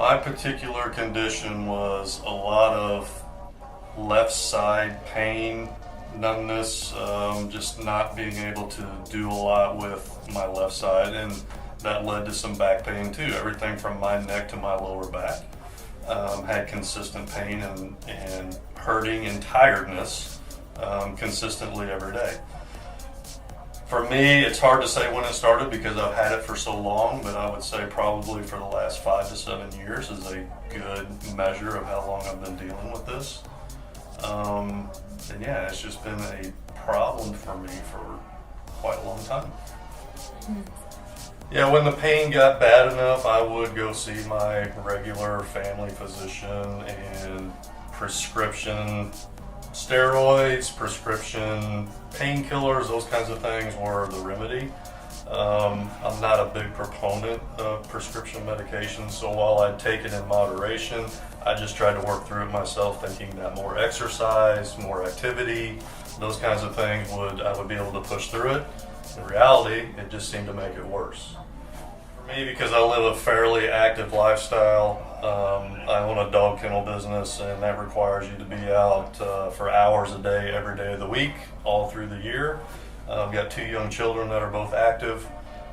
My particular condition was a lot of left side pain, numbness, just not being able to do a lot with my left side, and that led to some back pain too. Everything from my neck to my lower back had consistent pain and hurting and tiredness consistently every day. For me, it's hard to say when it started because I've had it for so long, but I would say probably for the last 5 to 7 years is a good measure of how long I've been dealing with this. And yeah, it's just been a problem for me for quite a long time. Yeah, when the pain got bad enough, I would go see my regular family physician, and prescription steroids, prescription painkillers, those kinds of things were the remedy. I'm not a big proponent of prescription medication, so while I take it in moderation, I just tried to work through it myself, thinking that more exercise, more activity, those kinds of things I would be able to push through it. In reality, it just seemed to make it worse. For me, because I live a fairly active lifestyle, I own a dog kennel business, and that requires you to be out for hours a day, every day of the week, all through the year. I've got 2 young children that are both active.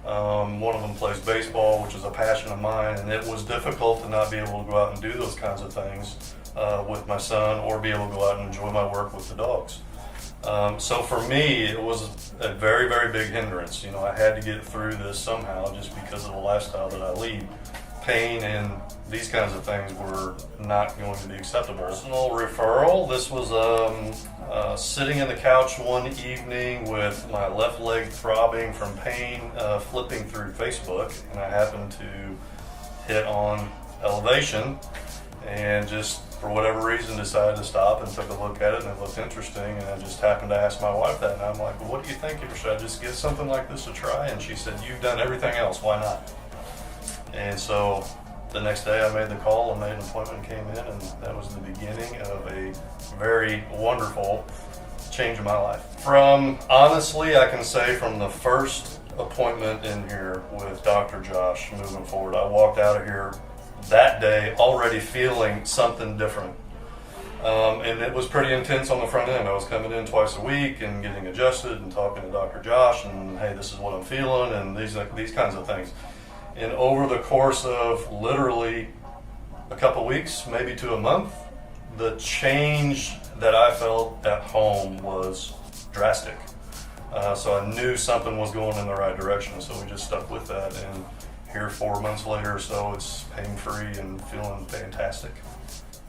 One of them plays baseball, which is a passion of mine, and it was difficult to not be able to go out and do those kinds of things with my son, or be able to go out and enjoy my work with the dogs. So for me, it was a very, very big hindrance. You know, I had to get through this somehow just because of the lifestyle that I lead. Pain and these kinds of things were not going to be acceptable. Personal referral, this was sitting in the couch one evening with my left leg throbbing from pain, flipping through Facebook, and I happened to hit on Elevation, and just for whatever reason decided to stop and took a look at it, and it looked interesting, and I just happened to ask my wife that, and I'm like, well, what do you think? Should I just give something like this a try? And she said, you've done everything else, why not? And so the next day I made the call and made an appointment and came in, and that was the beginning of a very wonderful change in my life. Honestly, I can say from the first appointment in here with Dr. Josh moving forward, I walked out of here that day already feeling something different. And it was pretty intense on the front end. I was coming in twice a week and getting adjusted and talking to Dr. Josh and, hey, this is what I'm feeling, and these kinds of things. And over the course of literally a couple weeks, maybe to a month, the change that I felt at home was drastic. So I knew something was going in the right direction, so we just stuck with that. And here 4 months later or so, it's pain-free and feeling fantastic.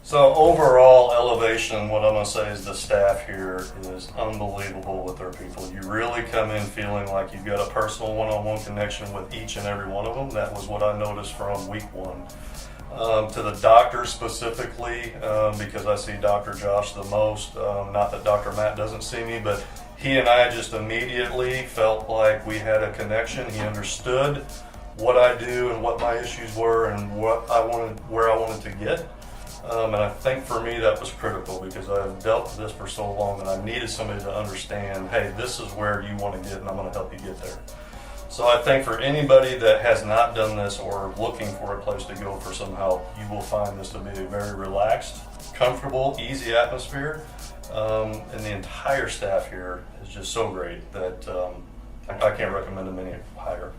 So overall, Elevation, what I'm going to say is the staff here is unbelievable with their people. You really come in feeling like you've got a personal one-on-one connection with each and every one of them. That was what I noticed from week 1. To the doctor specifically, because I see Dr. Josh the most, not that Dr. Matt doesn't see me, but he and I just immediately felt like we had a connection. He understood what I do and what my issues were and where I wanted to get. And I think for me that was critical, because I've dealt with this for so long that I needed somebody to understand, hey, this is where you want to get, and I'm going to help you get there. So I think for anybody that has not done this or looking for a place to go for some help, you will find this to be a very relaxed, comfortable, easy atmosphere. And the entire staff here is just so great that I can't recommend them any higher.